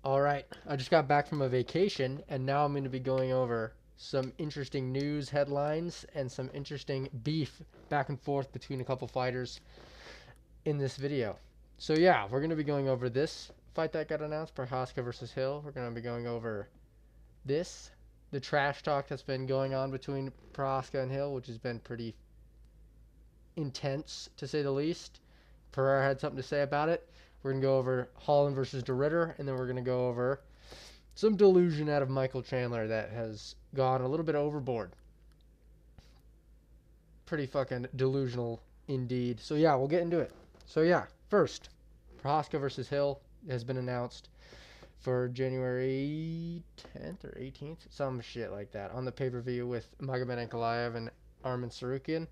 All right, I just got back from a vacation, and now I'm going to be going over some interesting news headlines and some interesting beef back and forth between a couple fighters in this video. So yeah, we're going to be going over this fight that got announced, Prohaska versus Hill. We're going to be going over this, the trash talk that's been going on between Prohaska and Hill, which has been pretty intense to say the least. Pereira had something to say about it. We're going to go over Holland versus Deridder, and then we're going to go over some delusion out of Michael Chandler that has gone a little bit overboard. Pretty fucking delusional indeed. So yeah, we'll get into it. So yeah, first, Prohaska versus Hill has been announced for January 10th or 18th, some shit like that, on the pay-per-view with Magomed Ankalaev and Arman Sarukian.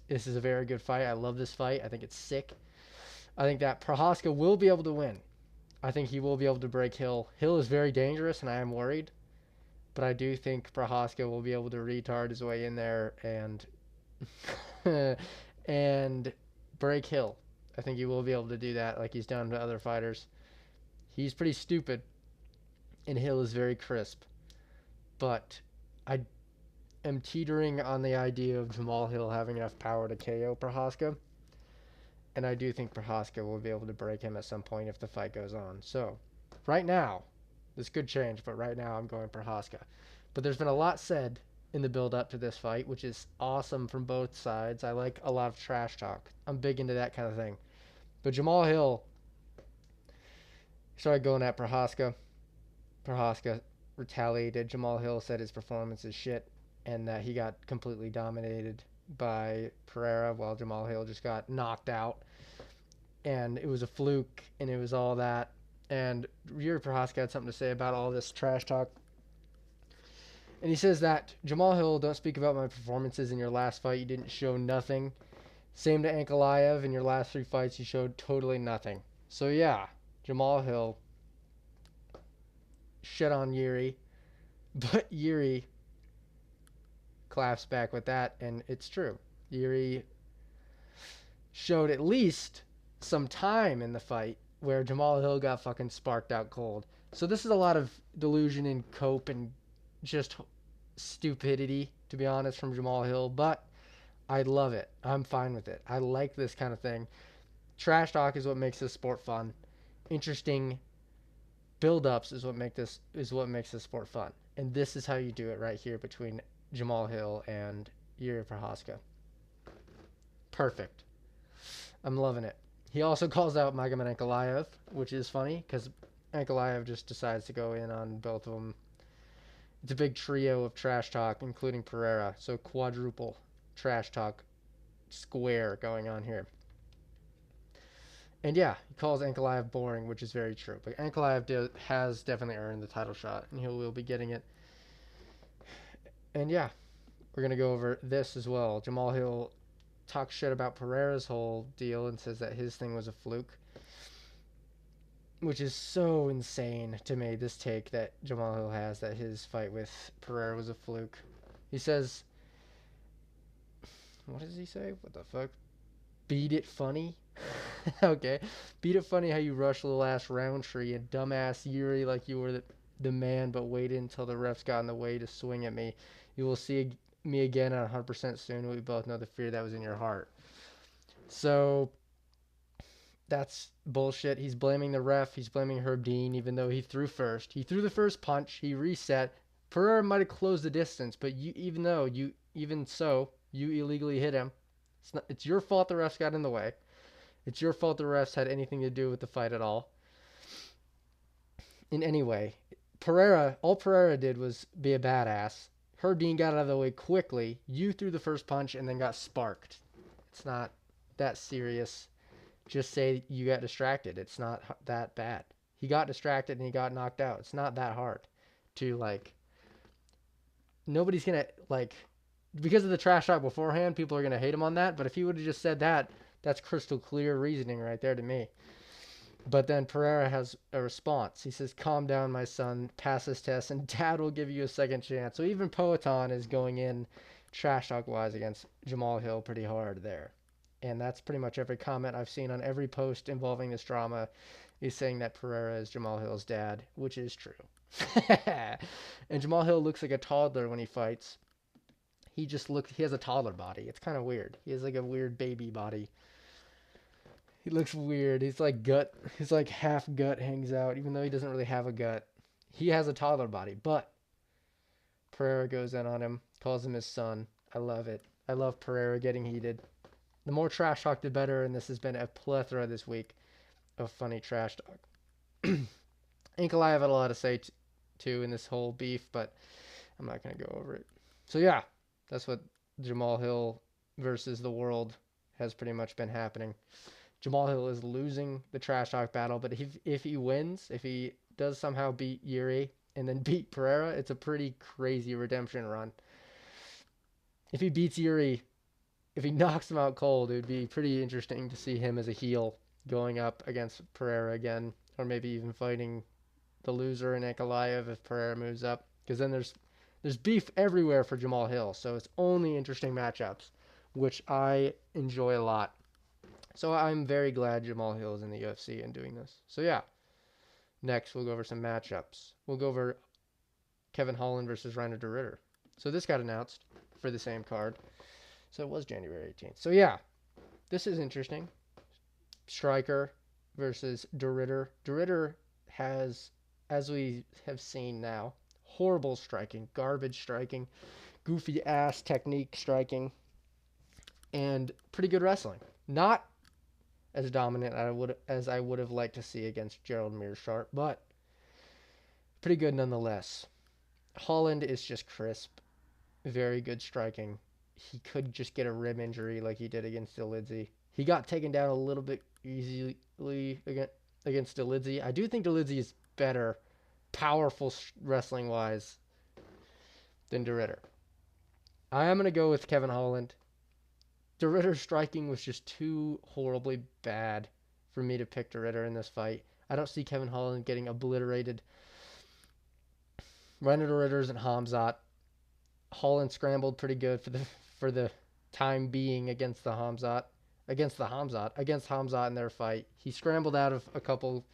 This is a very good fight. I love this fight. I think it's sick. I think that Prohaska will be able to win. I think he will be able to break Hill. Hill is very dangerous, and I am worried. But I do think Prohaska will be able to retard his way in there and and break Hill. I think he will be able to do that like he's done to other fighters. He's pretty stupid, and Hill is very crisp. But I am teetering on the idea of Jamahal Hill having enough power to KO Prohaska. And I do think Prohaska will be able to break him at some point if the fight goes on. So, right now, this could change, but right now I'm going Prohaska. But there's been a lot said in the build up to this fight, which is awesome from both sides. I like a lot of trash talk. I'm big into that kind of thing. But Jamahal Hill started going at Prohaska. Prohaska retaliated. Jamahal Hill said his performance is shit and that he got completely dominated by Pereira while Jamahal Hill just got knocked out. And it was a fluke and it was all that. And Yuri Prohaska had something to say about all this trash talk. And he says that Jamahal Hill, don't speak about my performances in your last fight. You didn't show nothing. Same to Ankalaev. In your last three fights, you showed totally nothing. So yeah, Jamahal Hill shit on Yuri. But Yuri claps back with that, and it's true. Yuri showed at least some time in the fight where Jamahal Hill got fucking sparked out cold. So this is a lot of delusion and cope and just stupidity, to be honest, from Jamahal Hill, but I love it. I'm fine with it. I like this kind of thing. Trash talk is what makes this sport fun. Interesting build-ups is what makes this sport fun. And this is how you do it right here between Jamahal Hill and Yuri Prohaska. Perfect. I'm loving it. He also calls out Magomed Ankalaev, which is funny because Ankalaev just decides to go in on both of them. It's a big trio of trash talk, including Pereira. So quadruple trash talk square going on here. And yeah, he calls Ankalaev boring, which is very true. But Ankalaev has definitely earned the title shot, and he will be getting it. And yeah, we're going to go over this as well. Jamahal Hill talks shit about Pereira's whole deal and says that his thing was a fluke, which is so insane to me, this take that Jamahal Hill has, that his fight with Pereira was a fluke. He says, what does he say? What the fuck? Beat it funny? Okay. Beat it funny how you rushed the last round tree and dumbass Yuri like you were the man, but waited until the refs got in the way to swing at me. You will see me again at 100% soon. We both know the fear that was in your heart. So that's bullshit. He's blaming the ref. He's blaming Herb Dean, even though he threw first. He threw the first punch. He reset. Pereira might have closed the distance, but even so, you illegally hit him. It's your fault the refs got in the way. It's your fault the refs had anything to do with the fight at all. In any way, all Pereira did was be a badass. Herb Dean got out of the way quickly. You threw the first punch and then got sparked. It's not that serious. Just say you got distracted. It's not that bad. He got distracted and he got knocked out. It's not that hard to nobody's going to because of the trash talk beforehand, people are going to hate him on that. But if he would have just said that, that's crystal clear reasoning right there to me. But then Pereira has a response. He says, calm down, my son, pass this test, and dad will give you a second chance. So even Poatan is going in trash talk-wise against Jamahal Hill pretty hard there. And that's pretty much every comment I've seen on every post involving this drama. He's saying that Pereira is Jamahal Hill's dad, which is true. And Jamahal Hill looks like a toddler when he fights. He has a toddler body. It's kind of weird. He has like a weird baby body. He looks weird. He's like half gut hangs out, even though he doesn't really have a gut. He has a toddler body, but Pereira goes in on him, calls him his son. I love it. I love Pereira getting heated. The more trash talk, the better, and this has been a plethora this week of funny trash talk. Ankalaev had a lot to say too in this whole beef, but I'm not going to go over it. So yeah, that's what Jamahal Hill versus the world has pretty much been happening. Jamahal Hill is losing the trash talk battle, but if he wins, if he does somehow beat Yuri and then beat Pereira, it's a pretty crazy redemption run. If he beats Yuri, if he knocks him out cold, it would be pretty interesting to see him as a heel going up against Pereira again, or maybe even fighting the loser in Ankalaev if Pereira moves up. Because then there's beef everywhere for Jamahal Hill, so it's only interesting matchups, which I enjoy a lot. So I'm very glad Jamahal Hill is in the UFC and doing this. So yeah, next we'll go over some matchups. We'll go over Kevin Holland versus Reiner Deridder. So this got announced for the same card. So it was January 18th. So yeah, this is interesting. Striker versus Deridder. Deridder has, as we have seen now, horrible striking, garbage striking, goofy ass technique striking, and pretty good wrestling. Not as dominant as I would have liked to see against Gerald Meerschaert, but pretty good nonetheless. Holland is just crisp, very good striking. He could just get a rib injury like he did against Delidze. He got taken down a little bit easily against Delidze. I do think Delidze is better, powerful wrestling wise, than Deridder. I am gonna go with Kevin Holland. Deridder's striking was just too horribly bad for me to pick Deridder in this fight. I don't see Kevin Holland getting obliterated. Reiner Deridder's and Hamzat. Holland scrambled pretty good for the time being against Hamzat in their fight. He scrambled out of a couple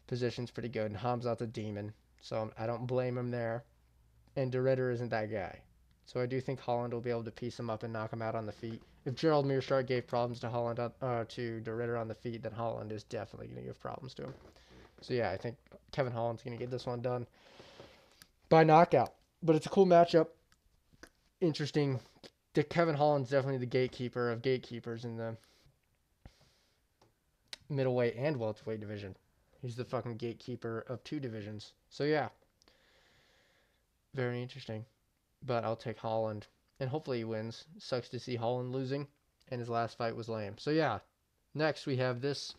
positions pretty good, and Hamzat's a demon, so I don't blame him there. And Deridder isn't that guy. So I do think Holland will be able to piece him up and knock him out on the feet. If Gerald Meerschaert gave problems to to Deridder on the feet, then Holland is definitely going to give problems to him. So yeah, I think Kevin Holland's going to get this one done by knockout. But it's a cool matchup. Interesting. Kevin Holland's definitely the gatekeeper of gatekeepers in the middleweight and welterweight division. He's the fucking gatekeeper of two divisions. So yeah, very interesting. But I'll take Holland, and hopefully he wins. Sucks to see Holland losing, and his last fight was lame. So yeah, next we have this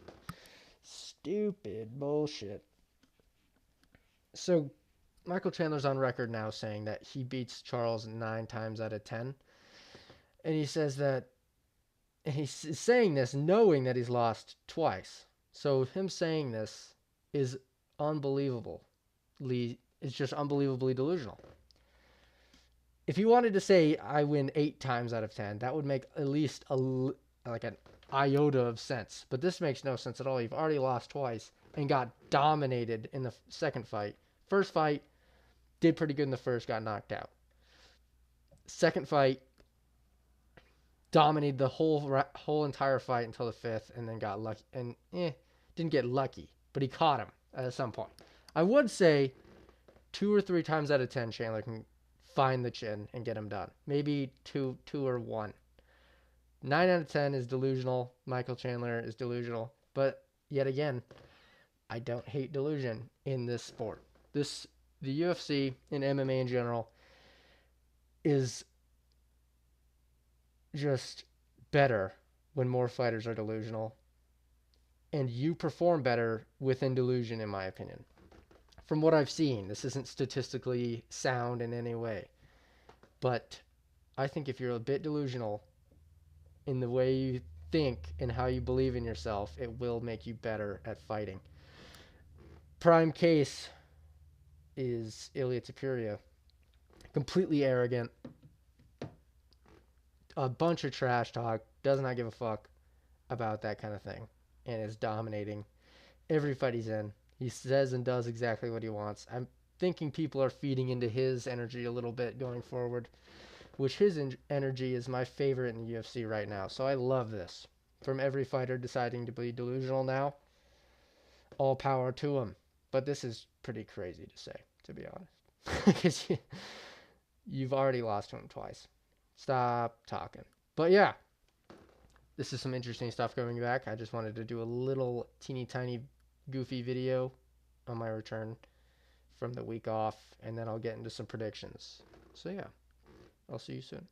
stupid bullshit. So Michael Chandler's on record now saying that he beats Charles 9 times out of 10. And he says that, and he's saying this knowing that he's lost twice. So him saying this is unbelievable. It's just unbelievably delusional. If he wanted to say I win 8 times out of 10, that would make at least like an iota of sense. But this makes no sense at all. You've already lost twice and got dominated in the second fight. First fight, did pretty good in the first, got knocked out. Second fight, dominated the whole entire fight until the fifth, and then got lucky. And didn't get lucky, but he caught him at some point. I would say 2 or 3 times out of 10, Chandler can find the chin and get him done. Maybe 2 or 1. 9 out of 10 is delusional. Michael Chandler is delusional. But yet again, I don't hate delusion in this sport. The UFC and MMA in general is just better when more fighters are delusional. And you perform better within delusion, in my opinion. From what I've seen, this isn't statistically sound in any way. But I think if you're a bit delusional in the way you think and how you believe in yourself, it will make you better at fighting. Prime case is Ilya Topuria. Completely arrogant. A bunch of trash talk. Does not give a fuck about that kind of thing. And is dominating. every fight he's in, he says and does exactly what he wants. I'm thinking people are feeding into his energy a little bit going forward, which his energy is my favorite in the UFC right now. So I love this. From every fighter deciding to be delusional now, all power to him. But this is pretty crazy to say, to be honest. Because you've already lost to him twice. Stop talking. But yeah, this is some interesting stuff going back. I just wanted to do a little teeny tiny goofy video on my return from the week off, and then I'll get into some predictions. So yeah, I'll see you soon.